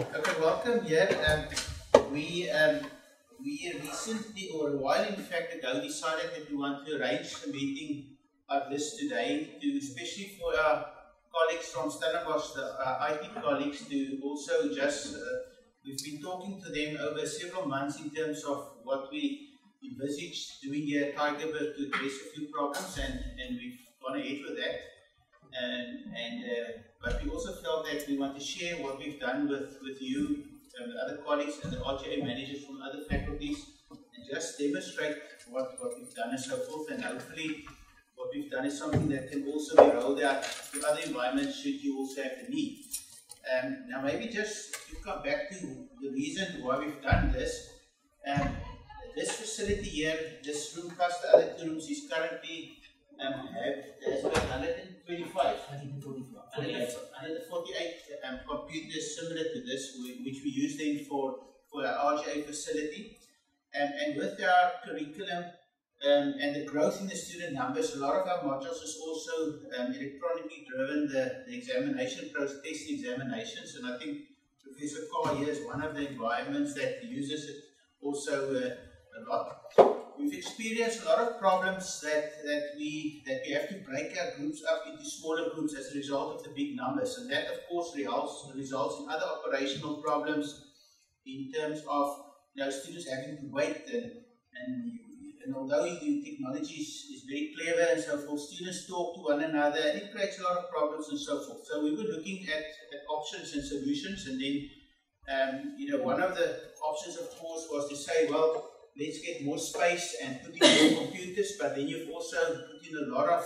Okay, welcome here. We recently, or a while in fact ago, decided that we want to arrange a meeting like this today, especially for our colleagues from Stellenbosch, the IT colleagues, to also just, we've been talking to them over several months in terms of what we envisage doing here at Tygerberg to address a few problems, and we've gone ahead with that. But we also felt that we want to share what we've done with you and other colleagues and the RGA managers from other faculties, and just demonstrate what we've done and so forth. And hopefully what we've done is something that can also be rolled out to other environments should you also have the need. Now maybe just to come back to the reason why we've done this. This facility here, this room plus the other two rooms is currently there's about 148 computers similar to this, which we use them for our RGA facility. And with our curriculum and the growth in the student numbers, a lot of our modules is also electronically driven, the examination process, test examinations, and I think Professor Carr here is one of the environments that uses it also a lot. We've experienced a lot of problems that we have to break our groups up into smaller groups as a result of the big numbers, and that of course results in other operational problems in terms of students having to wait, and although the technology is very clever and so forth, students talk to one another and it creates a lot of problems and so forth. So we were looking at options and solutions, and then one of the options of course was to say, well, let's get more space and put in more computers, but then you've also put in a lot of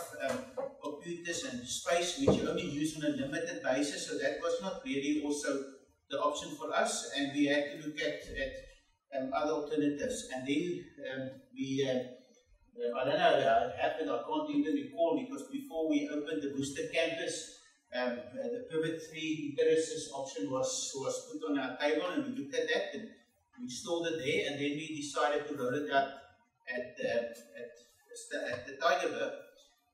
computers and space which you only use on a limited basis, so that was not really also the option for us, and we had to look at other alternatives. And then I don't know how it happened, I can't even recall, because before we opened the Worcester campus, the Pivot3 option was put on our table, and we looked at that and we installed it there, and then we decided to roll it out at the Tygerberg.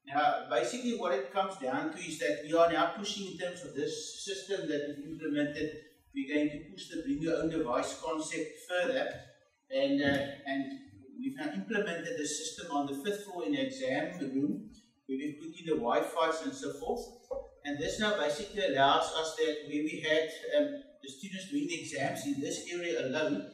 Now, basically what it comes down to is that we are now pushing in terms of this system that we've implemented. We're going to push the bring your own device concept further, and we've now implemented the system on the 5th floor in the exam room, where we've put in the Wi-Fi's and so forth. And this now basically allows us that where we had the students doing the exams in this area alone,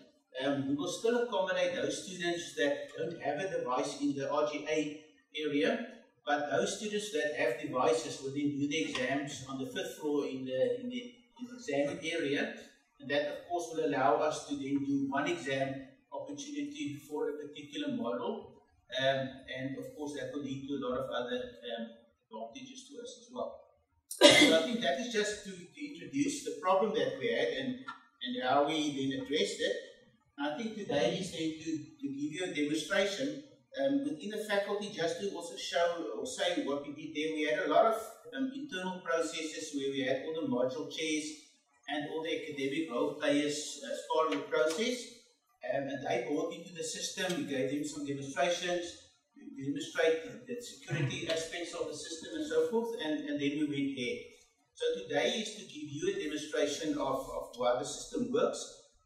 we will still accommodate those students that don't have a device in the RGA area, but those students that have devices will then do the exams on the 5th floor in the exam area, and that of course will allow us to then do one exam opportunity for a particular model, and of course that will lead to a lot of other advantages to us as well. So I think that is just to introduce the problem that we had and how we then addressed it. I think today is then to give you a demonstration within the faculty, just to also show or say what we did there. We had a lot of internal processes where we had all the module chairs and all the academic role players as part of the process, and they brought into the system. We gave them some demonstrations. We demonstrate the security aspects of the system and so forth, and then we went ahead. So today is to give you a demonstration of how the system works,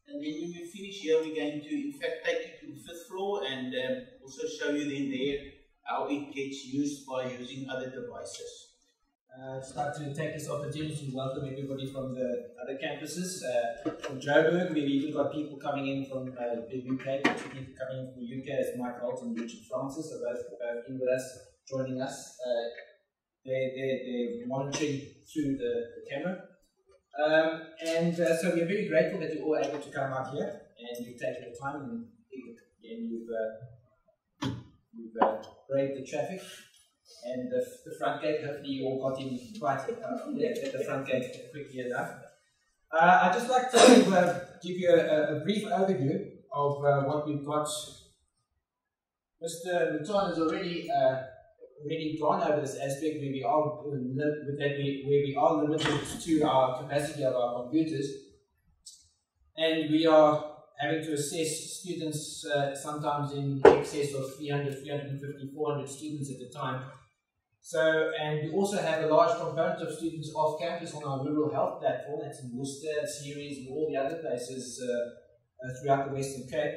and then when we finish here, we're going to in fact take you to the 5th floor and also show you then there how it gets used by using other devices. I'd like to take this opportunity to welcome everybody from the other campuses. From Joburg, we've even got people coming in from the UK, people coming in from the UK as Mike Holt and Richard Francis are both in with us, joining us. They're monitoring through the camera. So we're very grateful that you're all able to come out here and you've taken the time and you've braved the traffic. And the front gate, hopefully you all got in quite at the front gate quickly enough. I'd just like to give you a brief overview of what we've got. Mr. Luton has already gone over this aspect where we are limited to our capacity of our computers, and we are having to assess students sometimes in excess of 300, 350, 400 students at a time. So, and we also have a large component of students off campus on our rural health platform. That's in Worcester, Ceres, and all the other places throughout the Western Cape.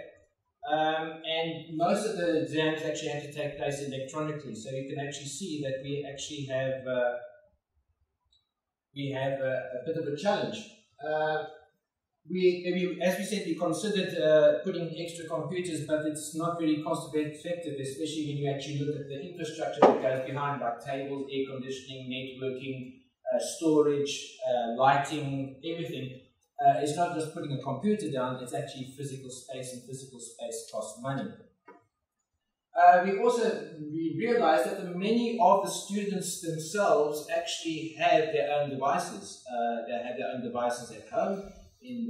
And most of the exams actually have to take place electronically. So you can actually see that we actually have a bit of a challenge. As we said, we considered putting extra computers, but it's not very cost effective, especially when you actually look at the infrastructure that goes behind, like tables, air conditioning, networking, storage, lighting, everything. It's not just putting a computer down, it's actually physical space, and physical space costs money. We realized that many of the students themselves actually have their own devices. They have their own devices at home, in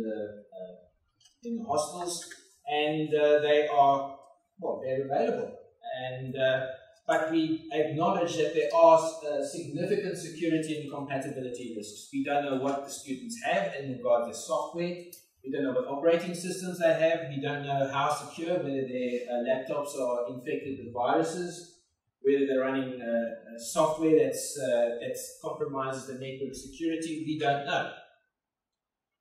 the hostels, and they're available. And but we acknowledge that there are significant security and compatibility risks. We don't know what the students have in regard to software. We don't know what operating systems they have. We don't know how secure, whether their laptops are infected with viruses, whether they're running software that's compromises the network security. We don't know.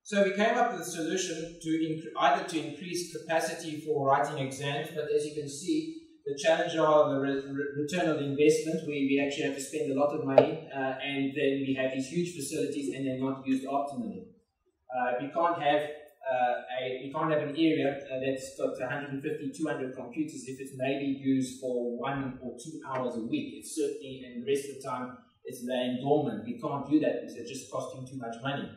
So we came up with a solution to either to increase capacity for writing exams, but as you can see, the challenge are the return on investment, where we actually have to spend a lot of money, and then we have these huge facilities and they're not used optimally. We can't have an area that's got 150, 200 computers if it's maybe used for 1 or 2 hours a week. It's certainly, and the rest of the time, it's laying dormant. We can't do that because it's just costing too much money.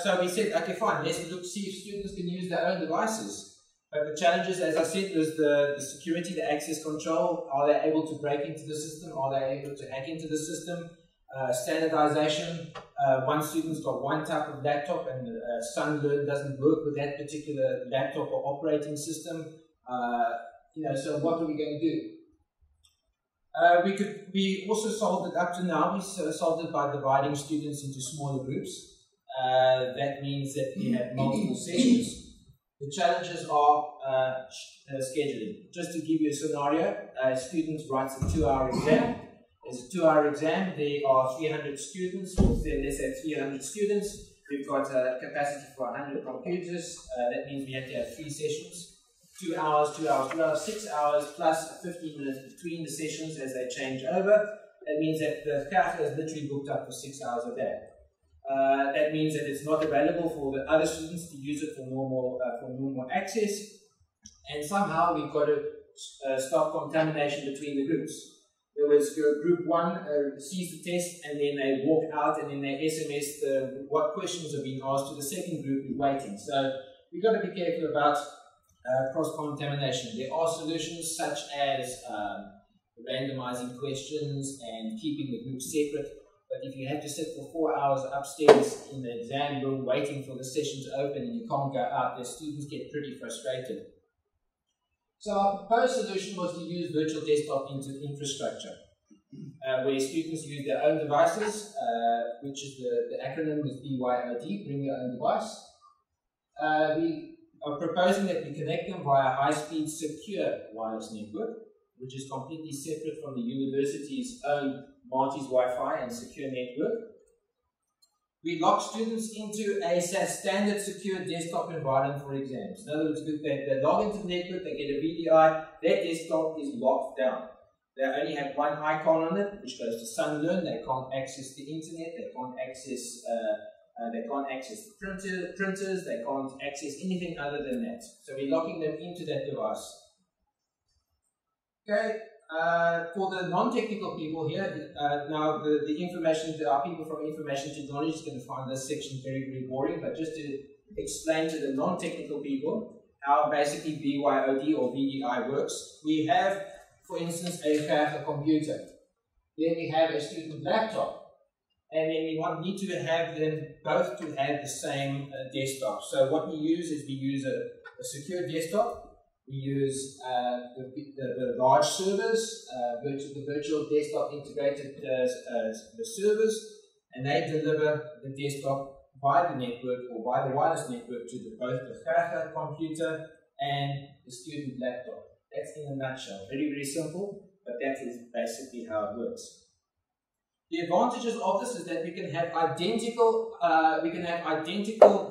So we said, okay, fine, let's see if students can use their own devices. But the challenges, as I said, was the security, the access control. Are they able to break into the system? Are they able to hack into the system? Standardization. One student's got one type of laptop and Sunlearn doesn't work with that particular laptop or operating system. So what are we going to do? We also solved it up to now. We solved it by dividing students into smaller groups. That means that we have multiple sessions. The challenges are scheduling. Just to give you a scenario, a student writes a 2-hour exam. There's a 2-hour exam. There are 300 students. Let's say 300 students. We've got a capacity for 100 computers. That means we have to have 3 sessions. 2 hours, 2 hours, 2 hours, 6 hours, plus 15 minutes between the sessions as they change over. That means that the cafe is literally booked up for 6 hours a day. That means that it's not available for the other students to use it for normal access, and somehow we've got to stop contamination between the groups. There was group 1 sees the test and then they walk out and then they SMS what questions are being asked to the second group who's waiting. So we've got to be careful about cross-contamination. There are solutions such as randomizing questions and keeping the groups separate. But if you have to sit for 4 hours upstairs in the exam room waiting for the session to open and you can't go out, the students get pretty frustrated. So our proposed solution was to use virtual desktop infrastructure, where students use their own devices, which is the acronym is BYOD, bring your own device. We are proposing that we connect them via high-speed secure wireless network, which is completely separate from the university's own Marty's Wi-Fi and secure network. We lock students into a standard secure desktop environment for exams. In other words, they log into the network, they get a VDI, their desktop is locked down. They only have one icon on it, which goes to Sunlearn. They can't access the internet, they can't access printers, they can't access anything other than that. So we're locking them into that device. Okay. For the non-technical people here, now the information, our people from information technology is going to find this section very, very boring, but just to explain to the non-technical people how basically BYOD or VDI works. We have, for instance, a computer. Then we have a student laptop. And then we need to have them both to have the same desktop. So what we use is we use a secure desktop. We use the large servers, the virtual desktop integrated the servers, and they deliver the desktop via the network or via the wireless network to both the Karacha computer and the student laptop. That's in a nutshell. Very, very simple, but that is basically how it works. The advantages of this is that we can have identical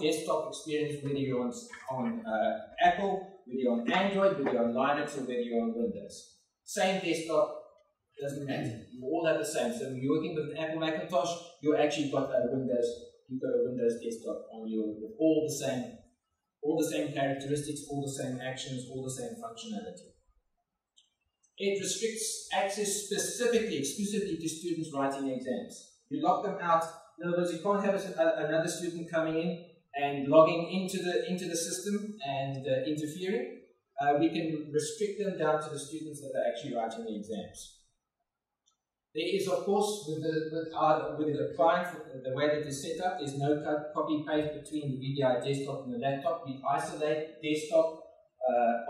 desktop experience whether you're on Apple, whether you're on Android, whether you're on Linux, or whether you're on Windows. Same desktop, doesn't matter. You all have the same. So when you're working with an Apple Macintosh, you actually got a Windows desktop on your with all the same characteristics, all the same actions, all the same functionality. It restricts access exclusively to students writing exams. You lock them out. In other words, you can't have another student coming in and logging into the system and interfering. We can restrict them down to the students that are actually writing the exams. There is, of course, with the client, the way that it's set up, there's no copy paste between the VDI desktop and the laptop. We isolate desktop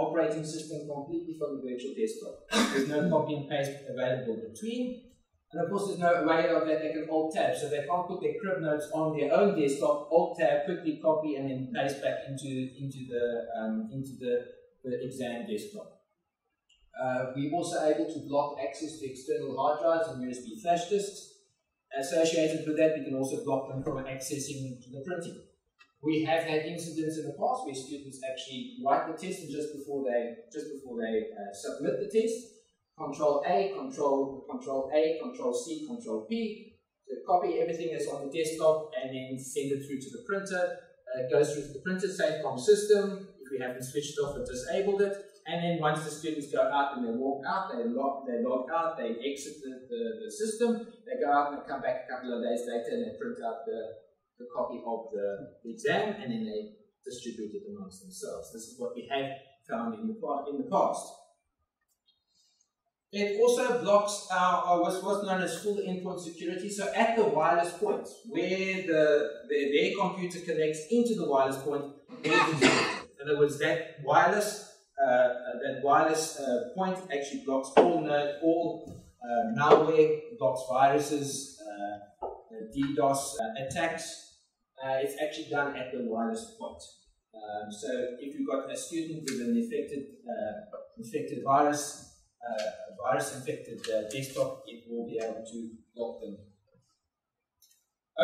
operating system completely from the virtual desktop. There's no copy and paste available between. And of course, there's no way of that they can Alt-Tab, so they can't put their crib notes on their own desktop, Alt-Tab, quickly copy, and then paste back into the exam desktop. We're also able to block access to external hard drives and USB flash disks. Associated with that, we can also block them from accessing to the printing. We have had incidents in the past where students actually write the test and just before they submit the test, Control A, Control C, Control P, to copy everything that's on the desktop and then send it through to the printer. It goes through to the printer SafeCom system. If we haven't switched off or disabled it, and then once the students go out and they walk out, they log out, they exit the system, they go out and they come back a couple of days later and they print out the copy of the exam and then they distribute it amongst themselves. This is what we have found in the past. It also blocks what's known as full endpoint security. So at the wireless point, where their computer connects into the wireless point, in other words, that wireless point actually blocks all malware, blocks viruses, DDoS attacks. It's actually done at the wireless point. So if you've got a student with an infected virus-infected desktop, it will be able to block them.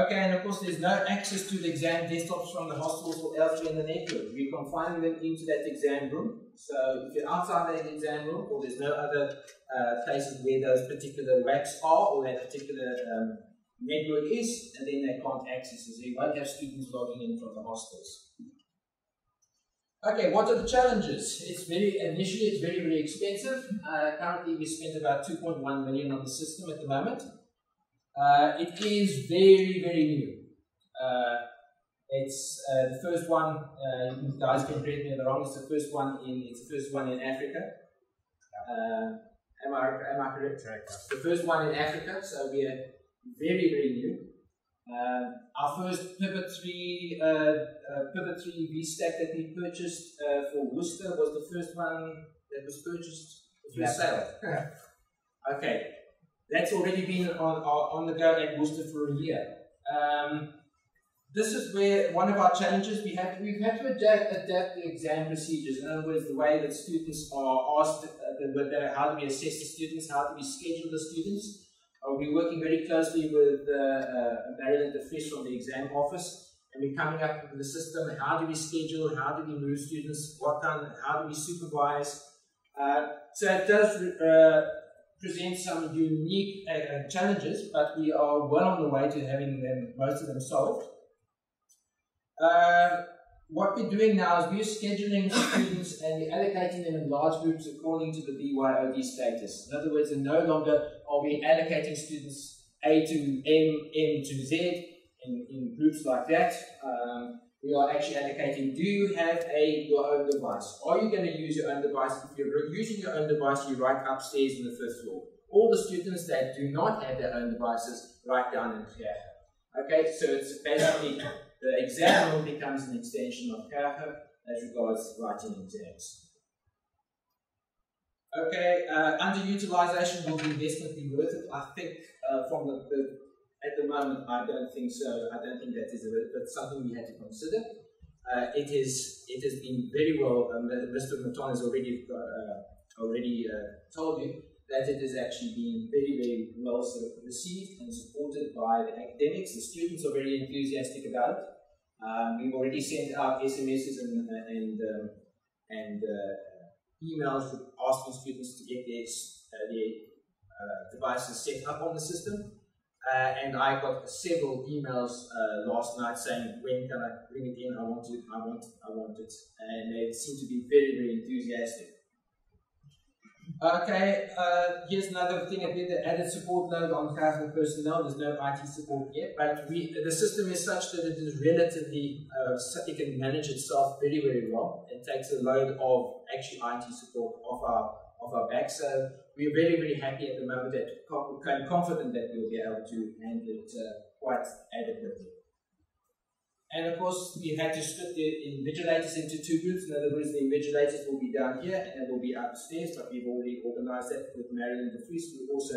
Okay, and of course there's no access to the exam desktops from the hospitals or elsewhere in the network. We're confining them into that exam room. So if you're outside that exam room or there's no other places where those particular racks are or that particular network is, and then they can't access it. So you won't have students logging in from the hospitals. Okay, what are the challenges? Initially it's very, very expensive. Currently we spent about 2.1 million on the system at the moment. It is very, very new. It's the first one. You guys can correct me if I'm wrong. It's the first one in Africa. Am I correct? It's the first one in Africa. So we are very, very new. Our first Pivot3 VStack that we purchased for Worcester was the first one that was purchased, the first sale. Okay, that's already been on the go at Worcester for a year. This is where one of our challenges, we've had to adapt the exam procedures. In other words, the way that students are asked, how do we assess the students, how do we schedule the students. We're working very closely with Marilyn DeFresh from the exam office, and we're coming up with the system. How do we schedule? How do we move students? How do we supervise? So it does present some unique challenges, but we are well on the way to having most of them solved. What we're doing now is we're scheduling students and we're allocating them in large groups according to the BYOD status. In other words, no longer are we allocating students A to M, M to Z in groups like that. We are actually allocating, do you have your own device? Are you going to use your own device? If you're using your own device, you write upstairs in the first floor. All the students that do not have their own devices, write down in here. Okay, so it's basically the exam room becomes an extension of Kercher as regards writing exams. Okay, underutilization will the investment be worth it? I think at the moment I don't think so. I don't think that is that's something we had to consider. It has been very well. Mr. Maton has already told you that it is actually being very, very well received and supported by the academics. The students are very enthusiastic about it. We've already sent out SMSs and emails asking students to get their devices set up on the system. And I got several emails last night saying, when can I bring it in? I want it. And they seem to be very, very enthusiastic. Okay, here's another thing, a bit the added support load on current personnel. There's no IT support yet, but the system is such that it is relatively, it can manage itself very, very well. It takes a load of actually IT support off our back. So we're very, very happy at the moment that we're kind of confident that we'll be able to handle it quite adequately. And of course, we had to split the invigilators into two groups. In other words, the invigilators will be down here and will be upstairs, but we've already organized that with Marilyn de Vries. We also,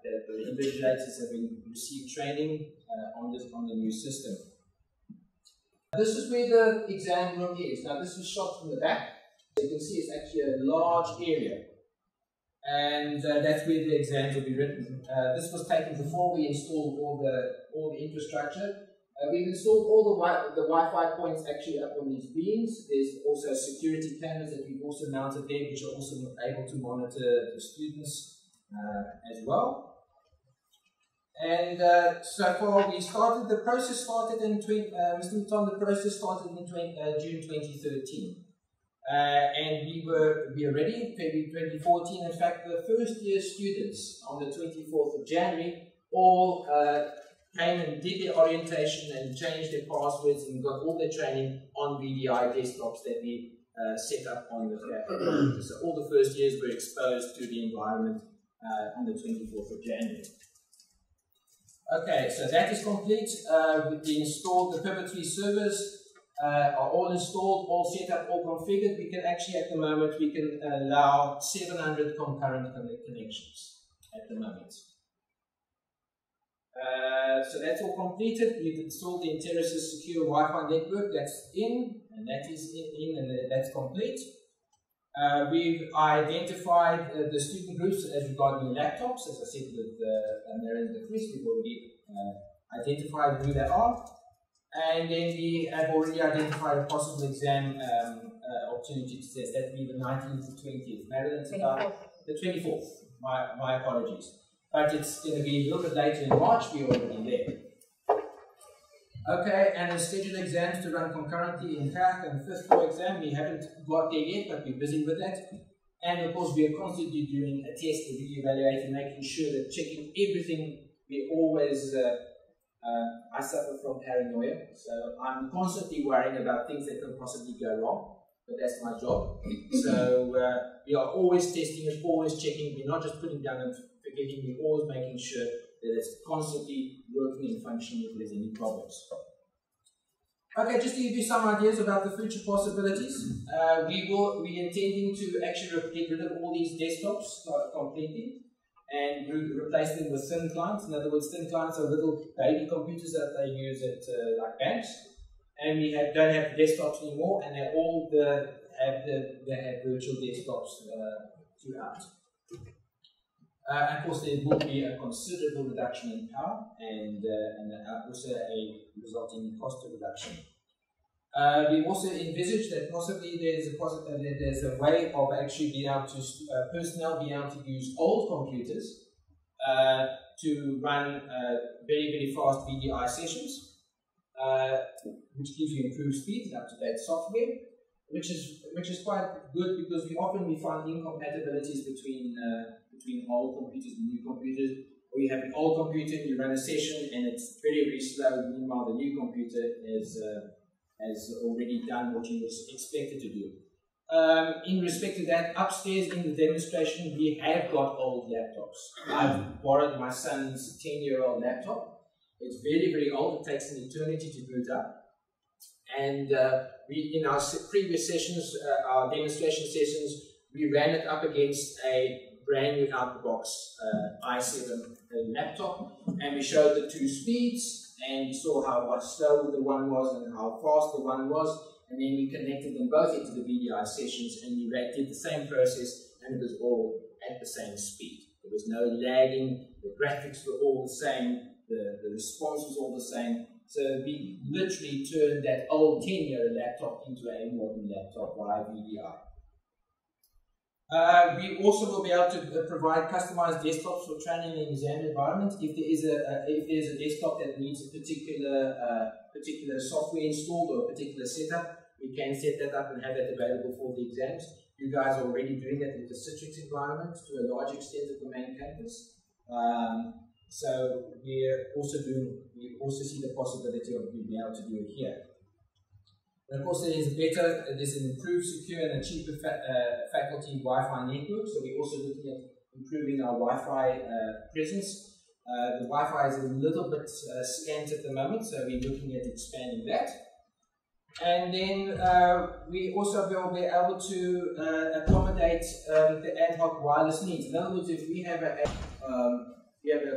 the invigilators have received training on the new system. This is where the exam room is. Now, this was shot from the back. So you can see it's actually a large area. And that's where the exams will be written. This was taken before we installed all the infrastructure. We've installed all the Wi-Fi points actually up on these beams. There's also security cameras that we've also mounted there, which are also able to monitor the students as well. And so far, the process started in, Mr. Tom, the process started in June 2013. And we were ready in February 2014. In fact, the first year students on the 24th of January all came and did their orientation and changed their passwords and got all their training on VDI desktops that we set up on the computer. So all the first years were exposed to the environment on the 24th of January. Okay, so that is complete. The Pivot3 servers are all installed, all set up, all configured. We can actually, at the moment, we can allow 700 concurrent connections at the moment. So that's all completed. We've installed the Interisys secure Wi-Fi network. That's in, and that is in, and that's complete. We've identified the student groups as regarding laptops. As I said with Marilyn de Vries, we've already identified who they are. And then we have already identified a possible exam opportunity to test. That would be the 19th to 20th. Marilyn's about the 24th. My apologies. But it's going to be a little bit later in March. We're already there. Okay, and the scheduled exams to run concurrently in CAC and the 5th floor exam. We haven't got there yet, but we're busy with that. And of course, we are constantly doing a test, a re-evaluating, making sure that checking everything. We always, I suffer from paranoia, so I'm constantly worrying about things that can possibly go wrong. But that's my job. So we are always testing it, always checking. We're not just putting down and forgetting. We're always making sure that it's constantly working and functioning if there's any problems. Okay, just to give you some ideas about the future possibilities, we're intending to actually get rid of all these desktops completely and replace them with thin clients. In other words, thin clients are little baby computers that they use at like banks. And we don't have desktops anymore, and they all have virtual desktops throughout. Of course, there will be a considerable reduction in power and also a resulting cost reduction. We also envisage that possibly there's a way of actually being able to personnel being able to use old computers to run very, very fast VDI sessions. Which gives you improved speed and up-to-date software, which is quite good because we find incompatibilities between old computers and new computers. Or you have an old computer, you run a session, and it's very, very slow. Meanwhile, the new computer has already done what you was expected to do. In respect to that, upstairs in the demonstration, we have got old laptops. I've borrowed my son's 10-year-old laptop. It's very, very old. It takes an eternity to boot up. And in our previous sessions, our demonstration sessions, we ran it up against a brand new out-the-box i7 laptop. And we showed the two speeds, and we saw how slow the one was and how fast the one was. And then we connected them both into the VDI sessions, and we did the same process, and it was all at the same speed. There was no lagging, the graphics were all the same, the response was all the same. So we literally turned that old 10-year laptop into a modern laptop via VDI. We also will be able to provide customized desktops for training and exam environments. If there is a desktop that needs a particular software installed or a particular setup, we can set that up and have it available for the exams. You guys are already doing that with the Citrix environment to a large extent at the main campus. So we also see the possibility of being able to do it here. And of course, there's an improved, secure, and a cheaper faculty Wi-Fi network. So we're also looking at improving our Wi-Fi presence. The Wi-Fi is a little bit scant at the moment, so we're looking at expanding that. And then we also will be able to accommodate the ad hoc wireless needs. In other words, if we have a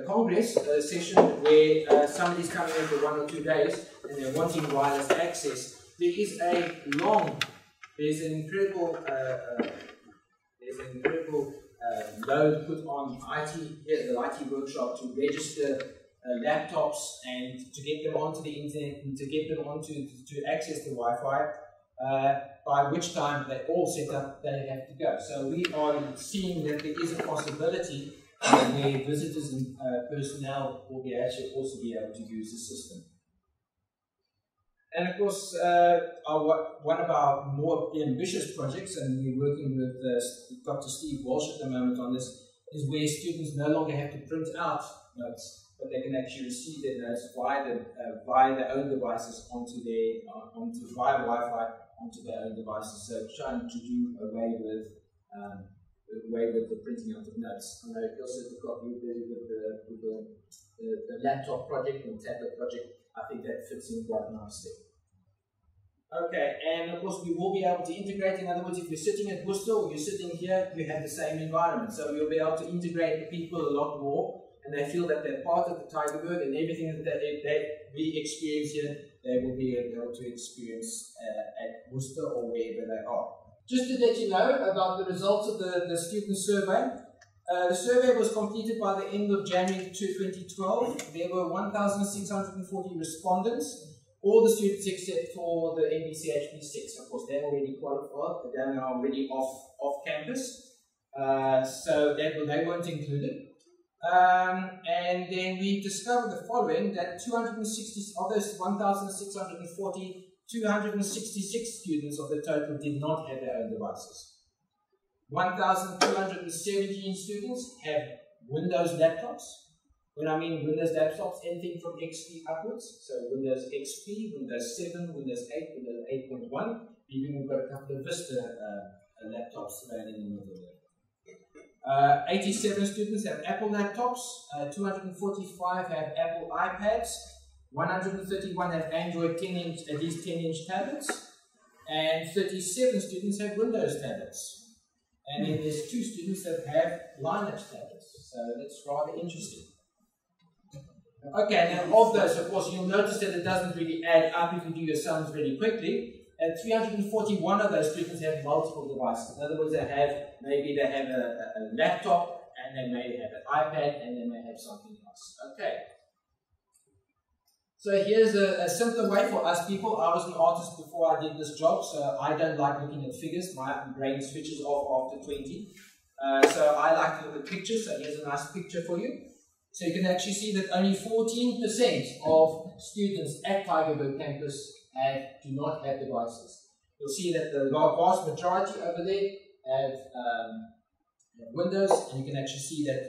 congress session where somebody's coming in for 1 or 2 days and they're wanting wireless access, there's an incredible load put on the IT workshop to register laptops and to get them onto the internet and to get them to access the Wi-Fi, by which time they're all set up, they have to go. So we are seeing that there is a possibility where visitors and personnel will be actually also be able to use the system. And of course, one of our more ambitious projects, and we're working with Dr. Steve Walsh at the moment on this, is where students no longer have to print out notes, but they can actually receive their notes via their own devices via Wi-Fi onto their own devices. So trying to do away with the printing out of notes. I know also got you with the laptop project and the tablet project. I think that fits in quite nicely. Okay, and of course we will be able to integrate. In other words, if you're sitting at Worcester or you're sitting here, you have the same environment. So we'll be able to integrate the people a lot more, and they feel that they're part of the Tygerberg, and everything that we experience here, they will be able to experience at Worcester or wherever they are. Just to let you know about the results of the student survey. The survey was completed by the end of January 2012. There were 1,640 respondents. All the students except for the NBCHP 6. Of course, they're already qualified, but they're now already off campus. So they weren't included. And then we discovered the following, that 260 of those 1,640, 266 students of the total did not have their own devices. 1,217 students have Windows laptops. When I mean Windows laptops, anything from XP upwards, so Windows XP, Windows 7, Windows 8, Windows 8.1, even we've got a couple of Vista laptops thrown in the middle there. 87 students have Apple laptops, 245 have Apple iPads, 131 have Android 10-inch, at least 10-inch tablets, and 37 students have Windows tablets. And then there's 2 students that have Linux tablets, so that's rather interesting. Okay, now of those, of course, you'll notice that it doesn't really add up if you do your sums really quickly. 341 of those students have multiple devices. In other words, maybe they have a laptop, and they may have an iPad, and they may have something else. Okay. So here's a simpler way for us people. I was an artist before I did this job, so I don't like looking at figures. My brain switches off after 20. So I like to look at pictures, so here's a nice picture for you. So you can actually see that only 14% of students at Tygerberg campus do not have devices. You'll see that the vast majority over there have Windows, and you can actually see that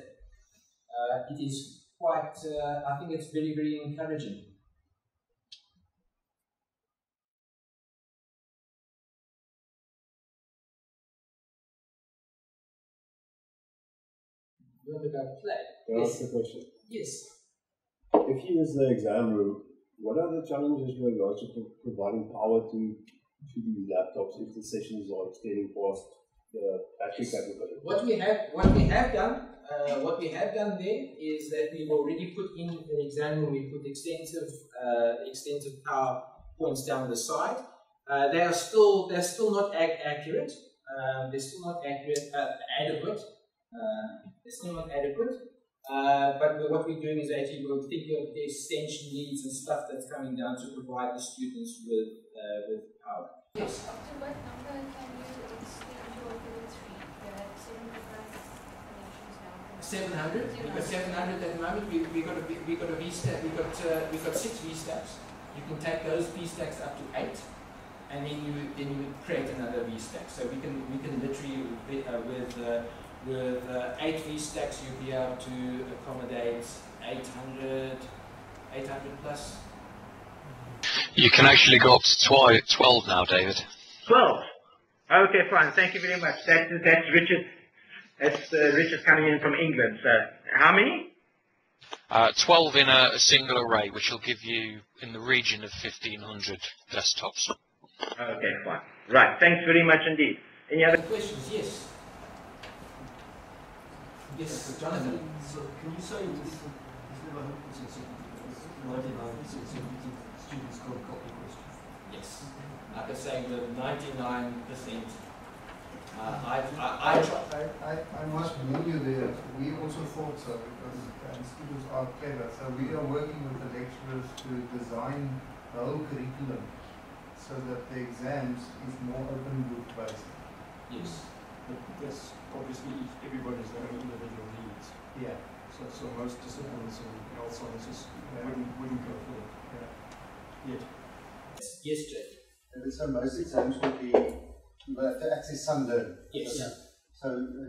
it is quite, I think it's very, very encouraging. You want to go play? Can I ask a question? Yes. If you use the exam room, what are the challenges with regards to providing power to these laptops if the sessions are extending past the battery capability? What we have done there is that we've already put in an exam room. We put extensive power points down the side. They're still not accurate. They're still not adequate. It's still not adequate. But what we're doing is actually we're thinking of the extension needs and stuff that's coming down to provide the students with power. Yes. Up to what number can you extend your Pivot 3? There are 75 connections now. 700. We've got 700 at the moment. We got a VStack. We've got 6 VStacks. You can take those VStacks up to 8, and then you create another VStack. So we can literally with 8 VStacks you'll be able to accommodate 800 plus. You can actually go up to 12 now, David. 12. Okay, fine. Thank you very much. That's Richard. That's Richard coming in from England. So, how many? 12 in a single array, which will give you in the region of 1,500 desktops. Okay, fine. Right. Thanks very much indeed. Any other questions? Yes. Yes, Jonathan. So, can you say this never happens in 99% students can't copy questions? Yes. Like I say, with 99%. I must warn you there. We also thought so because students are clever. So we are working with the lecturers to design the whole curriculum so that the exams is more open book based. Yes. But that's obviously everybody's their own individual needs. Yeah. So most disciplines in health sciences wouldn't go for it. Yeah. Yet. Yes, Jay. And so most exams will be, you will have to access some learn. Yes. So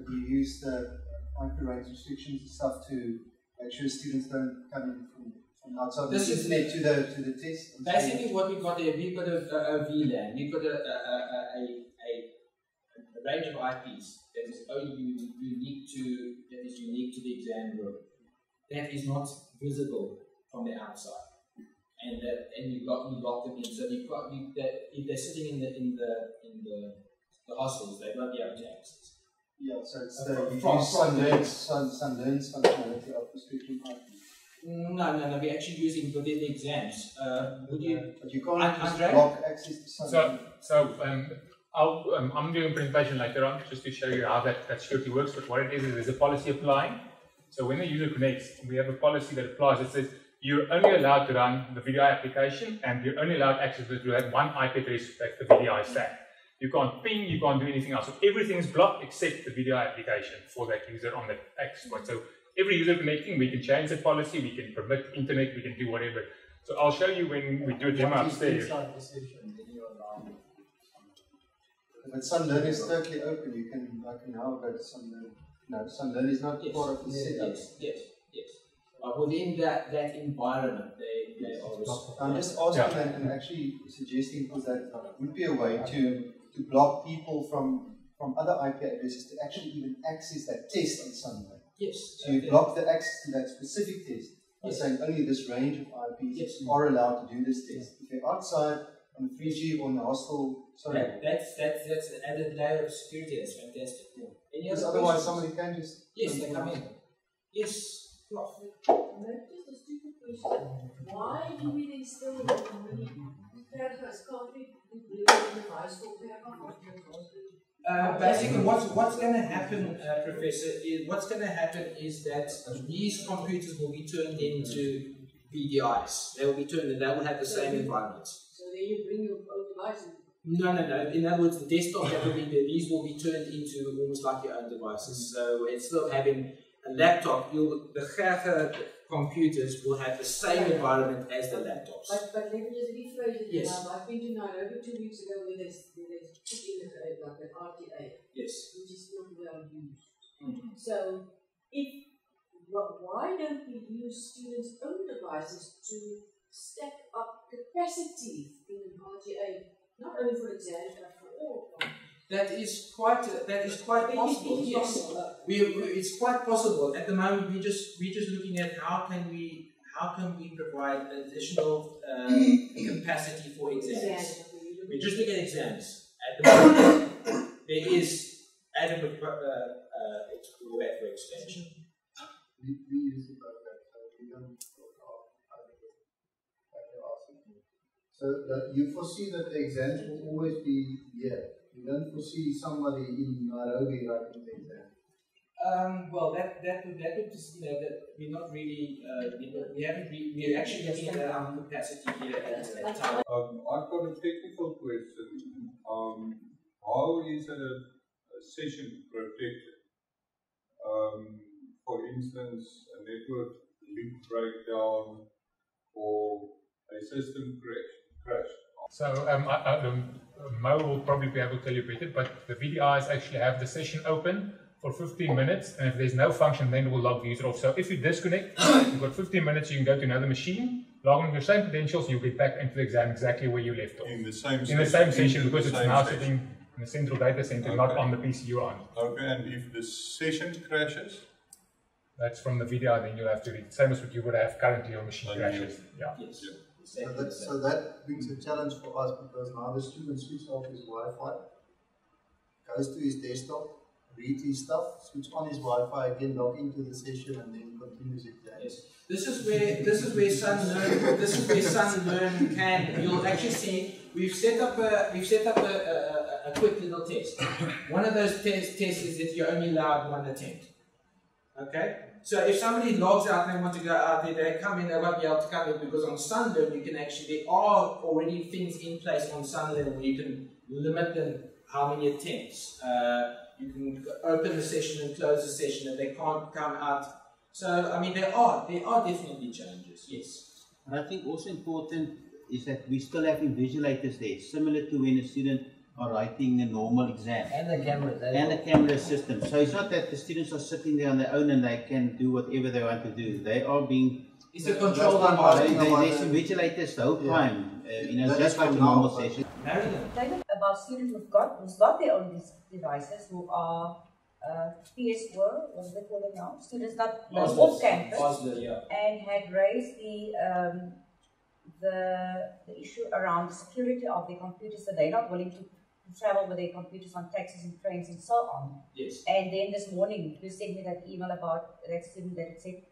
you use the IP range restrictions and stuff to make sure students don't come in from outside the internet to the test. Basically, what we've got there, we've got a VLAN, we've got a range of IPs that is only unique to the exam room. That is not visible from the outside, and you lock them in. So if they're sitting in the hostels, they won't be able to access. Yeah, so it's you use some learns functionality of restricting IPs. No. We're actually using within the exams. But you can't just block access to some. I'm doing a presentation later on just to show you how that security works. But what it is there's a policy applying. So when the user connects, we have a policy that applies that says you're only allowed to run the VDI application and you're only allowed access to that one IP address that's the VDI stack. You can't ping, you can't do anything else. So everything's blocked except the VDI application for that user on that access point. So every user connecting, we can change that policy, we can permit internet, we can do whatever. So I'll show you when we do a demo upstairs. But Sunlearn is totally open. You can now go to Sunlearn. No, Sunlearn is not part of the setup. Yes. Within that environment, they are. I'm just asking and actually suggesting because that would be a way to block people from other IP addresses to actually even access that test on Sunlearn. Yes. So you block the access to that specific test by saying only this range of IPs are allowed to do this test. If you're outside on 3G or on the hostel, sorry. That's an added layer of security. That's fantastic. Because otherwise somebody can just they come in. Yes. Just a stupid question. Why do we then still paragraphs? Can't we bring in the device for paragraphs? Basically, what's going to happen, Professor, is that these computers will be turned into VDIs. They will have the same environment. So then you bring your own device in? No. In other words, the desktop that will be there, these will be turned into almost like your own devices. So instead of having a laptop, the Gerger computers will have the same environment as the laptops. But let me just rephrase it. Yes. I've been to Nairobi 2 weeks ago where they put in like an RTA. Yes. Which is not well used. So why don't we use students' own devices to stack up capacity in an RTA? Not only for exams, but for all. That is quite possible. Yes, it's quite possible. At the moment, we're just looking at how can we provide additional capacity for exams. We're just looking at exams. At the moment, there is adequate roadmap for extension. We use it like that, so we don't So you foresee that the exams will always be here. You don't foresee somebody in Nairobi writing the exam. Well, that would just, that we're not really, we're actually looking at our capacity here at time. I've got a technical question. How is a session protected? For instance, a network link breakdown or a system crash. So Mo will probably be able to tell you better, but the VDIs actually have the session open for 15 minutes, and if there's no function, then it will log the user off. So if you disconnect, you've got 15 minutes, you can go to another machine, log in your same credentials, you'll get back into the exam exactly where you left off. In the same session, because it's now sitting in the central data center, not on the PC you're on. Okay, and if the session crashes? That's from the VDI, then you'll have to read. Same as what you would have currently, your machine crashes. Yeah. Yes. So that brings a challenge for us, because now the student switches off his Wi-Fi, goes to his desktop, reads his stuff, switch on his Wi-Fi again, log into the session, and then continues it there. Yes. This is where Sun Learn can. You'll actually see we've set up a quick little test. One of those tests is that you're only allowed one attempt. Okay? So if somebody logs out and they want to go out there, they come in, they won't be able to come in, because on Sunlearn you can actually, there are already things in place on Sunlearn where you can limit them how many attempts. You can open the session and close the session, and they can't come out. So I mean, there are definitely challenges. Yes. And I think also important is that we still have invigilators there, similar to when a student are writing a normal exam. And the camera. And the camera system. So it's not that the students are sitting there on their own and they can do whatever they want to do. They are being... It's a control environment. There's invigilators the whole time, just like a normal session. David, about students who've got their own devices, who are PS4, what do they call them now? Students not off campus, and had raised the issue around the security of their computers, that they're not willing to travel with their computers on taxis and trains and so on. Yes. And then this morning, you sent me that email about that student that said,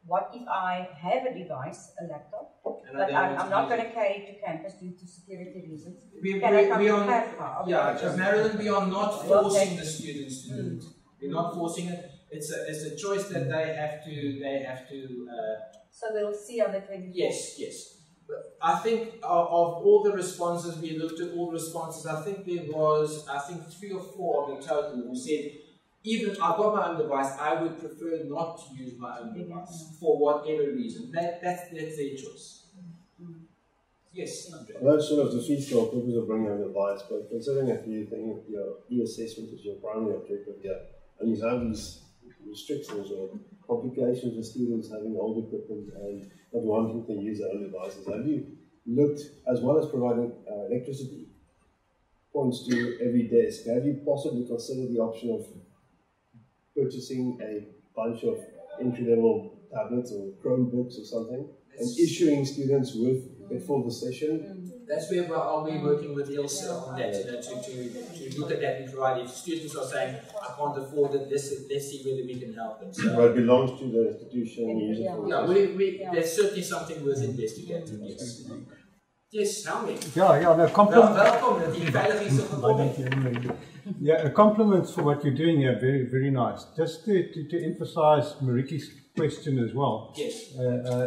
what if I have a device, a laptop, but I'm not going to carry it to campus due to security reasons? Can I come to CAFCA? Yeah, Marilyn, we are not forcing the students to do it. We're not forcing it. It's a choice that they have to. So we'll see on the 24th. Yes. But I think of all the responses, we looked at all the responses. I think there was 3 or 4 of the total who said, even I've got my own device, I would prefer not to use my own device for whatever reason. That's their choice. Yes, Andre. That's sort of the feasible purpose of bringing your own device, but considering that you think your e-assessment is your primary objective here, and you have these restrictions or complications with students having old equipment and not wanting to use their own devices, have you looked, as well as providing electricity points to every desk, have you possibly considered the option of purchasing a bunch of entry-level tablets or Chromebooks or something, and issuing students with it for the session? That's where I'll be working with Ilse on that, to look at that and provide. If students are saying, I can't afford it, let's see whether we can help them. So, but it belongs to the institution and use it for there's certainly something worth investigating, yes. Yes, Helmi. No, compliment. Welcome, die veilig is gekomen. Yeah, compliments for what you're doing here, very, very nice. Just to emphasize Mariki's question as well. Yes.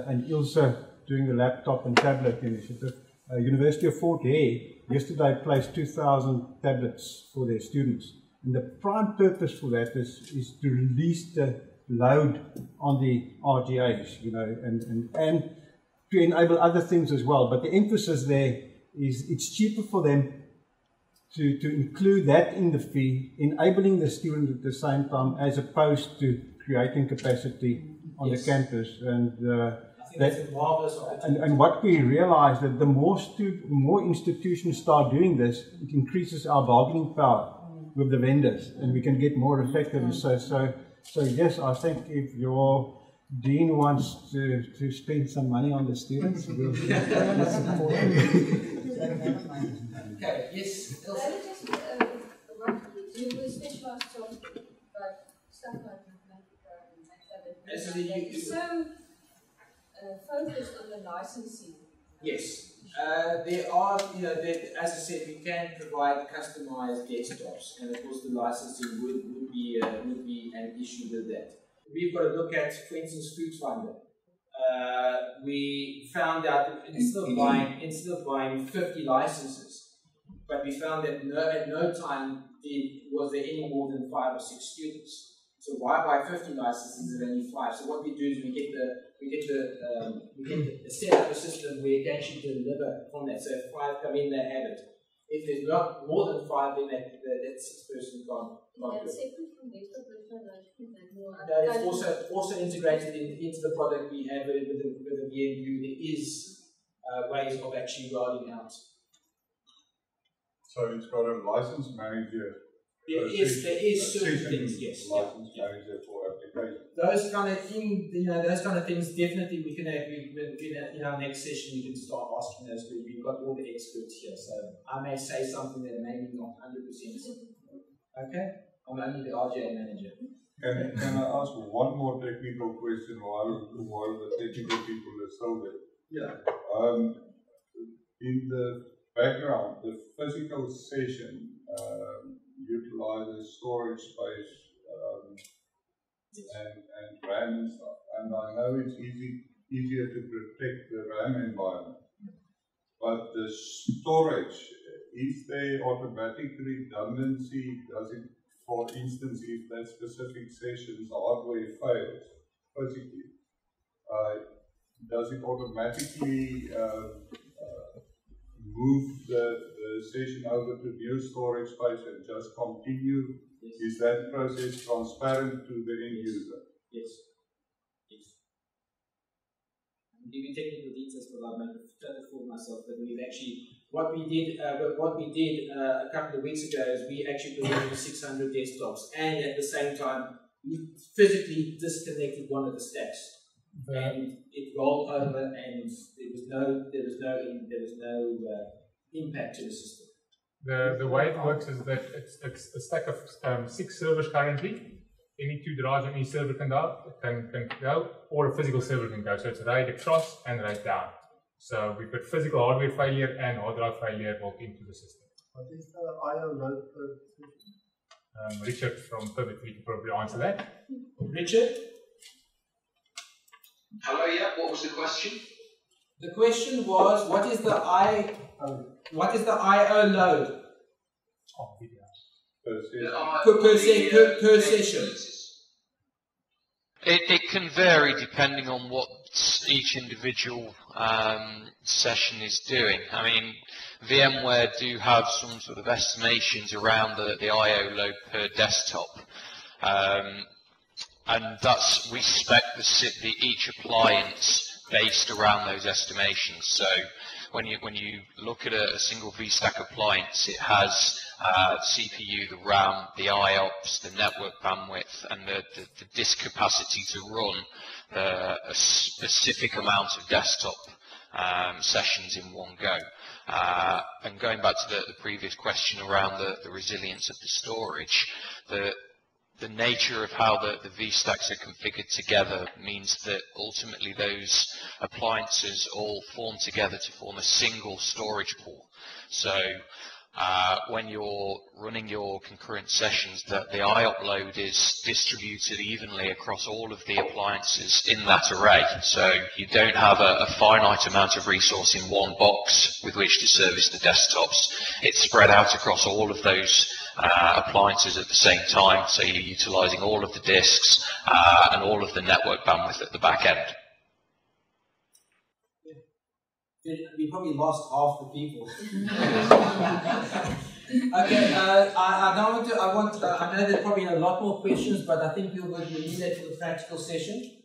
And Ilse doing the laptop and tablet initiative. University of Fort Hare yesterday placed 2,000 tablets for their students. And the prime purpose for that is to release the load on the RGAs, and to enable other things as well. But the emphasis there is it's cheaper for them to include that in the fee, enabling the student at the same time, as opposed to creating capacity on the campus. And and what we realize that the more institutions start doing this, it increases our bargaining power with the vendors, and we can get more effective. So yes, I think if your dean wants to spend some money on the students, we'll support him. Okay, yes. What do you do with specialized jobs, like stuff like Mathematica and So focused on the licensing. Yes. There are, as I said, we can provide customized desktops, and of course the licensing would be an issue with that. We've got to look at, for instance, FoodFinder. We found out that instead of buying 50 licenses, but we found that at no time was there any more than 5 or 6 students. So why buy 50 licenses and only 5? So what we do is we set up a system where it can actually deliver from that. So if 5 come in, they have it. If there's not more than 5, then that 6th person can't do it. Separate from desktop virtualization, That is also integrated into the product we have with the VMU. There is ways of actually rolling out. So it's got a license manager. There is certain things, yes. License manager for application. Those kind of things definitely we can have. In our next session, we can start asking those. We've got all the experts here, so I may say something that maybe not 100%. Okay, I'm only the RJ manager. Can I ask one more technical question while the technical people are still there? Yeah. In the background, the physical session utilizes storage space and RAM and stuff. And I know it's easier to protect the RAM environment. But the storage, is there automatic redundancy? Does it, for instance, if that specific session's hardware fails physically, does it automatically move the session over to new storage space and just continue? Yes. Is that process transparent to the end user? Yes. I'm giving technical details, but I'll make a for myself. But we've actually, what we did a couple of weeks ago is we actually provisioned 600 desktops, and at the same time we physically disconnected one of the stacks, and it rolled over, and there was no impact to the system. The way it works is that it's a stack of 6 servers currently. Any 2 drives on each server can go, or a physical server can go. So it's RAID across and RAID down. So we put physical hardware failure and hard drive failure built into the system. What is the I/O load per session? Richard from Pivot3 can probably answer that. Richard? Hello, yeah, what was the question? The question was, what is the I/O load? Oh, video. Per session. It can vary depending on what each individual session is doing. I mean, VMware do have some sort of estimations around the I/O load per desktop, and that's we spec each appliance based around those estimations. So when you look at a single vStack appliance, it has the CPU, the RAM, the IOPS, the network bandwidth, and the disk capacity to run a specific amount of desktop sessions in one go. And going back to the previous question around the resilience of the storage, the nature of how the vStacks are configured together means that ultimately those appliances all form together to form a single storage pool. So when you're running your concurrent sessions, the IOP load is distributed evenly across all of the appliances in that array. So you don't have a finite amount of resource in one box with which to service the desktops. It's spread out across all of those appliances at the same time, so you're utilizing all of the disks and all of the network bandwidth at the back end. We probably lost half the people. Okay, I know there are probably a lot more questions, but I think we'll leave that for the practical session.